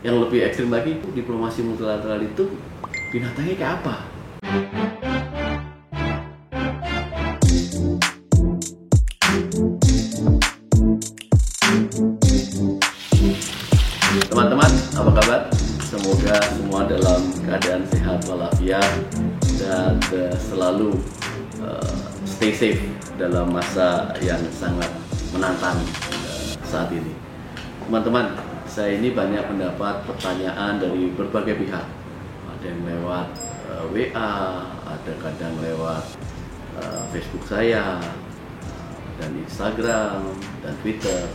yang lebih ekstrim lagi, diplomasi multilateral itu binatangnya kayak apa? Teman-teman, apa kabar? Semoga semua dalam keadaan sehat walafiat dan selalu stay safe dalam masa yang sangat menantang saat ini. Teman-teman, saya ini banyak mendapat pertanyaan dari berbagai pihak. Ada yang lewat WA, ada kadang lewat Facebook saya, dan Instagram, dan Twitter.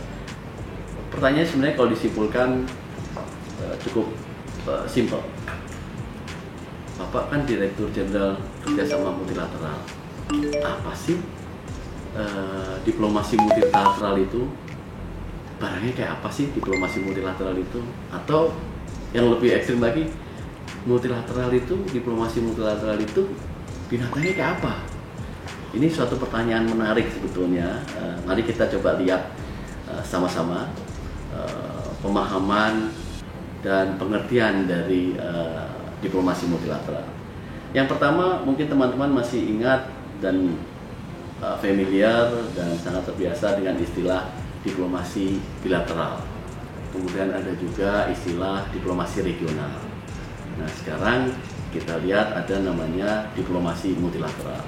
Pertanyaan sebenarnya kalau disimpulkan cukup simpel. Bapak kan Direktur Jenderal Kerjasama Multilateral. Apa sih diplomasi multilateral itu? Barangnya kayak apa sih diplomasi multilateral itu? Atau yang lebih ekstrim lagi, diplomasi multilateral itu binatangnya kayak apa? Ini suatu pertanyaan menarik sebetulnya. Mari kita coba lihat sama-sama pemahaman dan pengertian dari diplomasi multilateral. Yang pertama, mungkin teman-teman masih ingat dan familiar dan sangat terbiasa dengan istilah diplomasi bilateral. Kemudian ada juga istilah diplomasi regional. Nah, sekarang kita lihat ada namanya diplomasi multilateral.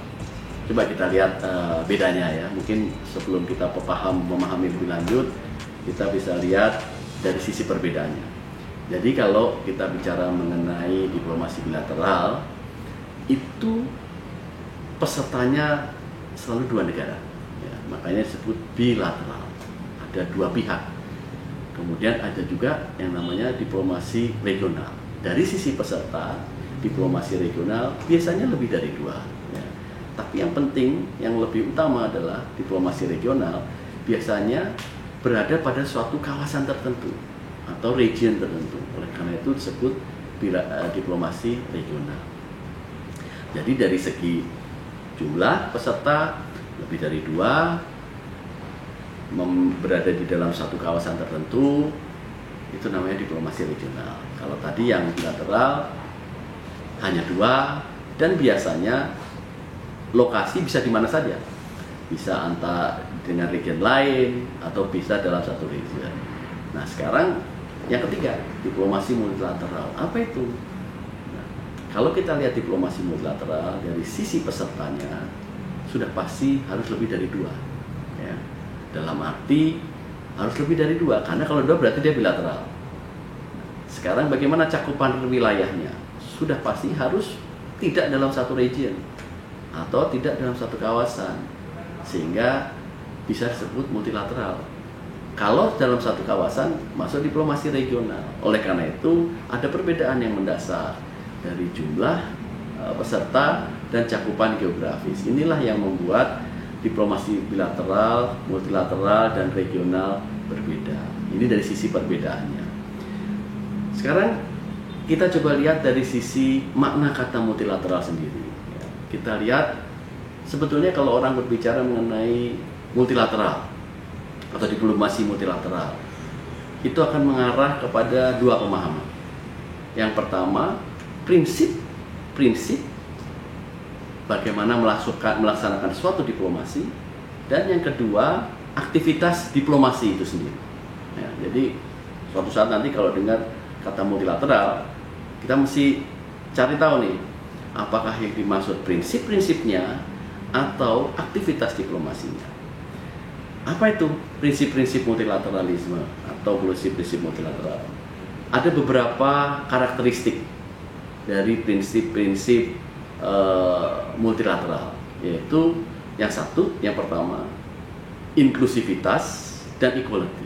Coba kita lihat bedanya ya. Mungkin sebelum kita memahami lebih lanjut, kita bisa lihat dari sisi perbedaannya. Jadi kalau kita bicara mengenai diplomasi bilateral, itu pesertanya selalu dua negara, ya, makanya disebut bilateral. Ada dua pihak. Kemudian ada juga yang namanya diplomasi regional. Dari sisi peserta, diplomasi regional biasanya lebih dari dua. Ya. Tapi yang penting, yang lebih utama adalah diplomasi regional biasanya berada pada suatu kawasan tertentu atau region tertentu. Oleh karena itu disebut diplomasi regional. Jadi dari segi jumlah peserta lebih dari dua, berada di dalam satu kawasan tertentu, itu namanya diplomasi regional. Kalau tadi yang bilateral hanya dua, dan biasanya lokasi bisa di mana saja, bisa antara dengan region lain atau bisa dalam satu region. Nah, sekarang yang ketiga, diplomasi multilateral. Apa itu? Nah, kalau kita lihat diplomasi multilateral dari sisi pesertanya, sudah pasti harus lebih dari dua. Ya. Dalam arti harus lebih dari dua, karena kalau dua berarti dia bilateral. Sekarang bagaimana cakupan wilayahnya? Sudah pasti harus tidak dalam satu region atau tidak dalam satu kawasan, sehingga bisa disebut multilateral. Kalau dalam satu kawasan masuk diplomasi regional. Oleh karena itu ada perbedaan yang mendasar dari jumlah peserta dan cakupan geografis. Inilah yang membuat diplomasi bilateral, multilateral, dan regional berbeda. Ini dari sisi perbedaannya. Sekarang kita coba lihat dari sisi makna kata multilateral sendiri. Kita lihat sebetulnya kalau orang berbicara mengenai multilateral atau diplomasi multilateral, itu akan mengarah kepada dua pemahaman. Yang pertama, prinsip bagaimana melaksanakan suatu diplomasi, dan yang kedua, aktivitas diplomasi itu sendiri. Ya, jadi suatu saat nanti kalau dengar kata multilateral, kita mesti cari tahu nih, apakah yang dimaksud prinsip-prinsipnya atau aktivitas diplomasinya. Apa itu prinsip-prinsip multilateralisme atau prinsip-prinsip multilateral? Ada beberapa karakteristik dari prinsip-prinsip multilateral, yaitu yang pertama, inklusivitas dan equality.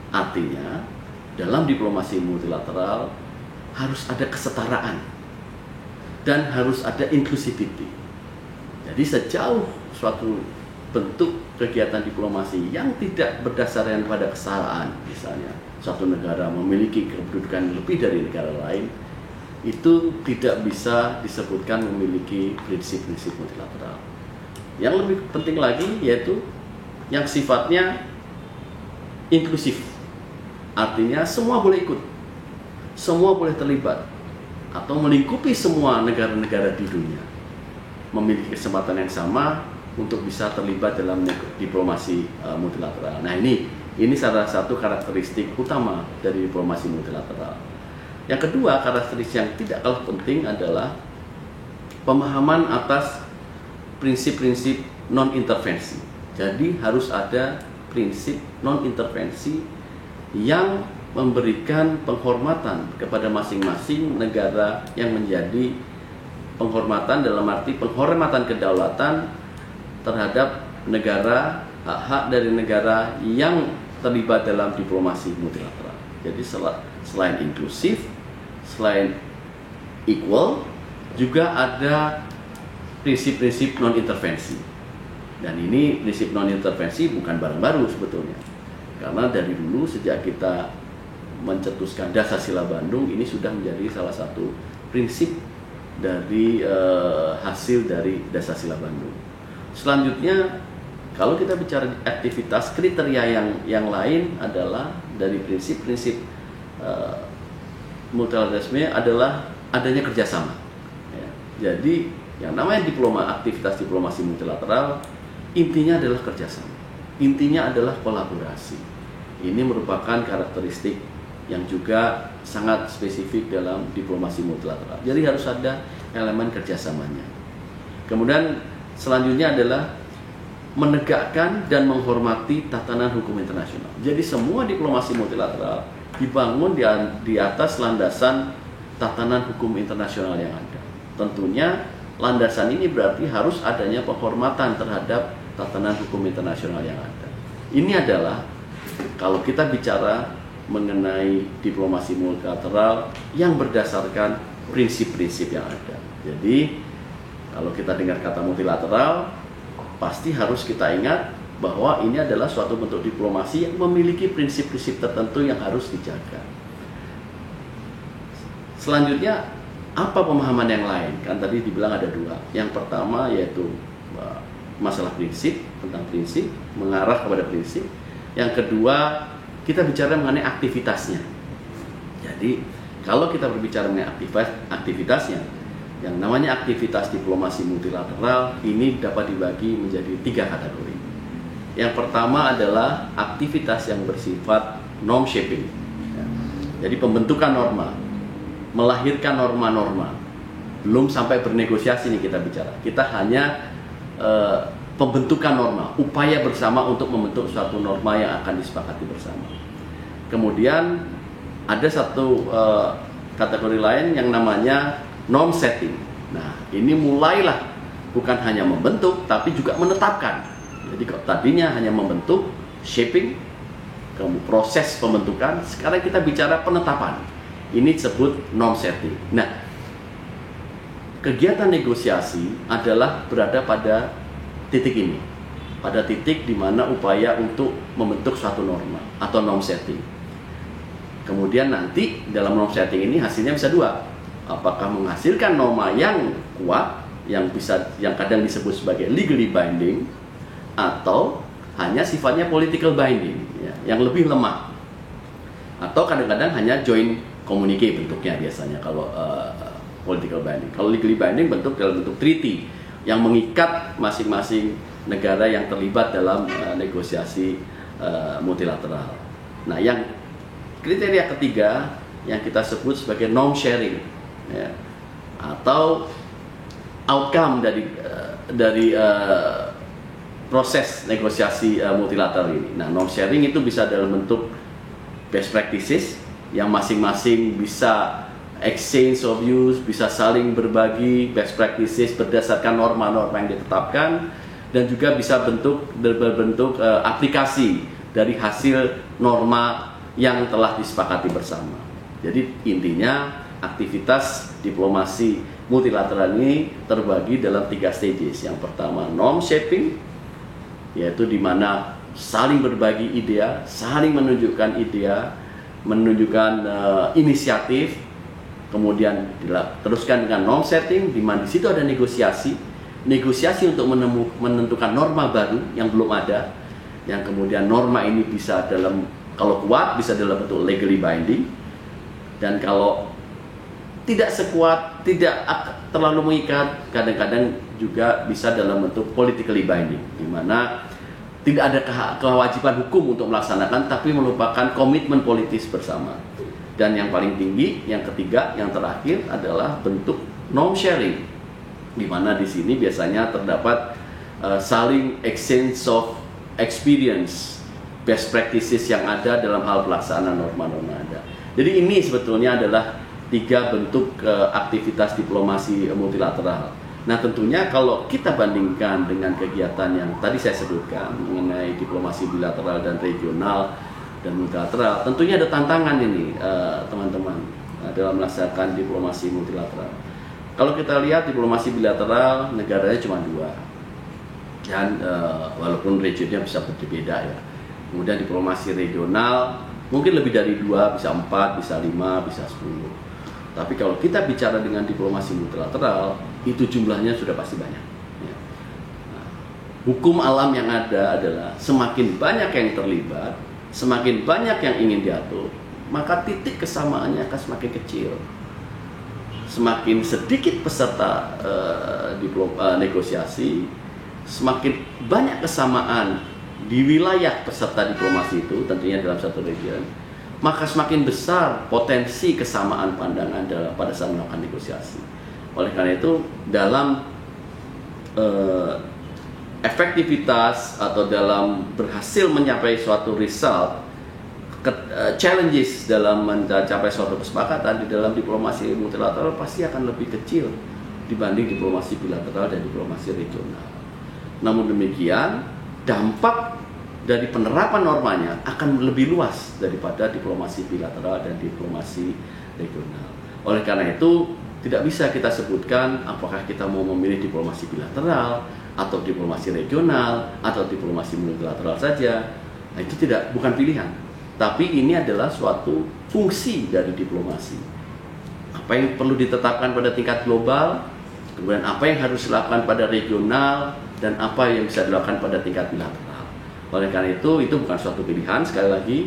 Artinya dalam diplomasi multilateral harus ada kesetaraan dan harus ada inclusivity. Jadi sejauh suatu bentuk kegiatan diplomasi yang tidak berdasarkan pada kesetaraan, misalnya suatu negara memiliki kedudukan lebih dari negara lain, itu tidak bisa disebutkan memiliki prinsip-prinsip multilateral. Yang lebih penting lagi yaitu yang sifatnya inklusif, artinya semua boleh ikut. semua boleh terlibat atau melingkupi semua negara-negara di dunia memiliki kesempatan yang sama untuk bisa terlibat dalam diplomasi multilateral. Nah, ini salah satu karakteristik utama dari diplomasi multilateral. Yang kedua, karakteristik yang tidak kalah penting adalah pemahaman atas prinsip-prinsip non-intervensi. Jadi harus ada prinsip non-intervensi yang memberikan penghormatan kepada masing-masing negara yang menjadi penghormatan dalam arti penghormatan kedaulatan terhadap negara, hak-hak dari negara yang terlibat dalam diplomasi multilateral. Jadi selain inklusif, selain equal, juga ada prinsip-prinsip non-intervensi. Dan ini prinsip non-intervensi bukan barang baru sebetulnya. Karena dari dulu sejak kita mencetuskan Dasar-Sila Bandung, ini sudah menjadi salah satu prinsip dari hasil dari Dasar-Sila Bandung. Selanjutnya, kalau kita bicara aktivitas, kriteria yang lain adalah dari prinsip-prinsip multilateralisme adalah adanya kerjasama. Ya. Jadi yang namanya aktivitas diplomasi multilateral intinya adalah kerjasama, intinya adalah kolaborasi. Ini merupakan karakteristik yang juga sangat spesifik dalam diplomasi multilateral. Jadi harus ada elemen kerjasamanya. Kemudian selanjutnya adalah menegakkan dan menghormati tatanan hukum internasional. Jadi semua diplomasi multilateral dibangun di atas landasan tatanan hukum internasional yang ada. Tentunya landasan ini berarti harus adanya penghormatan terhadap tatanan hukum internasional yang ada. Ini adalah kalau kita bicara mengenai diplomasi multilateral yang berdasarkan prinsip-prinsip yang ada. Jadi kalau kita dengar kata multilateral, pasti harus kita ingat bahwa ini adalah suatu bentuk diplomasi yang memiliki prinsip-prinsip tertentu yang harus dijaga. Selanjutnya, apa pemahaman yang lain? Kan tadi dibilang ada dua. Yang pertama yaitu masalah prinsip, tentang prinsip, mengarah kepada prinsip. Yang kedua, kita bicara mengenai aktivitasnya. Jadi, kalau kita berbicara mengenai aktivitasnya, yang namanya aktivitas diplomasi multilateral ini dapat dibagi menjadi 3 kategori. Yang pertama adalah aktivitas yang bersifat norm shaping. Jadi pembentukan norma, melahirkan norma-norma. Belum sampai bernegosiasi nih kita bicara. Kita hanya pembentukan norma, upaya bersama untuk membentuk suatu norma yang akan disepakati bersama. Kemudian ada satu kategori lain yang namanya norm setting. Nah, ini mulailah bukan hanya membentuk, tapi juga menetapkan. Jadi kalau tadinya hanya membentuk, shaping, kemudian proses pembentukan, sekarang kita bicara penetapan. Ini disebut norm setting. Nah, kegiatan negosiasi adalah berada pada titik ini, pada titik di mana upaya untuk membentuk suatu norma atau norm setting. Kemudian nanti dalam norm setting ini hasilnya bisa dua, apakah menghasilkan norma yang kuat, yang kadang disebut sebagai legally binding, atau hanya sifatnya political binding, ya, yang lebih lemah, atau kadang-kadang hanya joint communique bentuknya biasanya kalau political binding. Kalau legally binding bentuk dalam bentuk treaty yang mengikat masing-masing negara yang terlibat dalam negosiasi multilateral. Nah, yang kriteria ketiga yang kita sebut sebagai norm sharing, ya, atau outcome dari proses negosiasi multilateral ini. Nah, norm sharing itu bisa dalam bentuk best practices yang masing-masing bisa exchange of views, bisa saling berbagi best practices berdasarkan norma-norma yang ditetapkan, dan juga bisa berbentuk aplikasi dari hasil norma yang telah disepakati bersama. Jadi intinya aktivitas diplomasi multilateral ini terbagi dalam 3 stages. Yang pertama norm shaping, yaitu di mana saling berbagi ide, saling menunjukkan ide, menunjukkan inisiatif. Kemudian teruskan dengan norm setting, di mana di situ ada negosiasi untuk menentukan norma baru yang belum ada, yang kemudian norma ini bisa kalau kuat bisa dalam bentuk legally binding, Dan kalau tidak sekuat, tidak terlalu mengikat, kadang-kadang juga bisa dalam bentuk politically binding, di mana tidak ada kewajiban hukum untuk melaksanakan, tapi merupakan komitmen politis bersama. Dan yang paling tinggi, yang ketiga, yang terakhir adalah bentuk norm sharing, di mana di sini biasanya terdapat saling exchange of experience, best practices yang ada dalam hal pelaksanaan norma-norma ada. Jadi ini sebetulnya adalah 3 bentuk aktivitas diplomasi multilateral. Nah tentunya kalau kita bandingkan dengan kegiatan yang tadi saya sebutkan mengenai diplomasi bilateral dan regional dan multilateral, tentunya ada tantangan ini teman-teman dalam melaksanakan diplomasi multilateral. Kalau kita lihat diplomasi bilateral, negaranya cuma 2, dan walaupun regionnya bisa berbeda ya. Kemudian diplomasi regional mungkin lebih dari 2, bisa 4, bisa 5, bisa 10. Tapi kalau kita bicara dengan diplomasi multilateral, itu jumlahnya sudah pasti banyak. Ya. Nah, hukum alam yang ada adalah semakin banyak yang terlibat, semakin banyak yang ingin diatur, maka titik kesamaannya akan semakin kecil. Semakin sedikit peserta negosiasi, semakin banyak kesamaan di wilayah peserta diplomasi itu, tentunya dalam satu region, maka semakin besar potensi kesamaan pandangan pada saat melakukan negosiasi. Oleh karena itu, dalam efektivitas atau dalam berhasil mencapai suatu result, challenges dalam mencapai suatu kesepakatan di dalam diplomasi multilateral pasti akan lebih kecil dibanding diplomasi bilateral dan diplomasi regional. Namun demikian, dampak dari penerapan normanya akan lebih luas daripada diplomasi bilateral dan diplomasi regional. Oleh karena itu, tidak bisa kita sebutkan apakah kita mau memilih diplomasi bilateral atau diplomasi regional atau diplomasi multilateral saja. Nah, itu bukan pilihan. Tapi ini adalah suatu fungsi dari diplomasi. Apa yang perlu ditetapkan pada tingkat global, kemudian apa yang harus dilakukan pada regional, dan apa yang bisa dilakukan pada tingkat bilateral. Oleh karena itu bukan suatu pilihan, sekali lagi,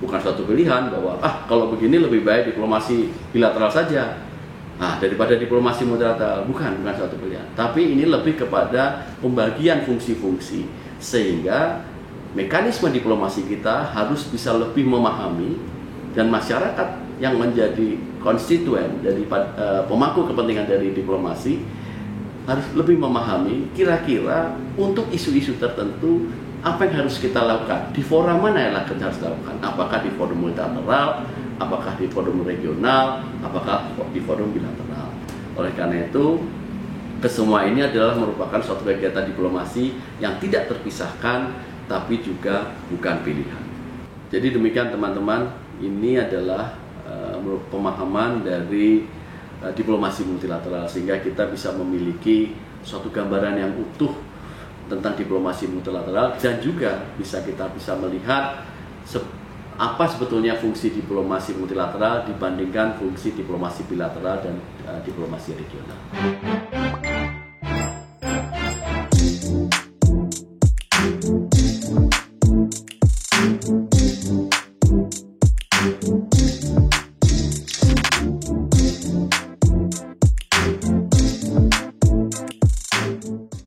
bukan suatu pilihan bahwa kalau begini lebih baik diplomasi bilateral saja daripada diplomasi multilateral. Bukan suatu pilihan. Tapi ini lebih kepada pembagian fungsi-fungsi, sehingga mekanisme diplomasi kita harus bisa lebih memahami, dan masyarakat yang menjadi konstituen dari pemangku kepentingan dari diplomasi harus lebih memahami kira-kira untuk isu-isu tertentu apa yang harus kita lakukan, di forum mana yang kita harus lakukan, apakah di forum multilateral, apakah di forum regional, apakah di forum bilateral. Oleh karena itu, kesemua ini adalah merupakan suatu kegiatan diplomasi yang tidak terpisahkan, tapi juga bukan pilihan. Jadi demikian teman-teman, ini adalah pemahaman dari diplomasi multilateral, sehingga kita bisa memiliki suatu gambaran yang utuh tentang diplomasi multilateral, dan juga kita bisa melihat apa sebetulnya fungsi diplomasi multilateral dibandingkan fungsi diplomasi bilateral dan diplomasi regional.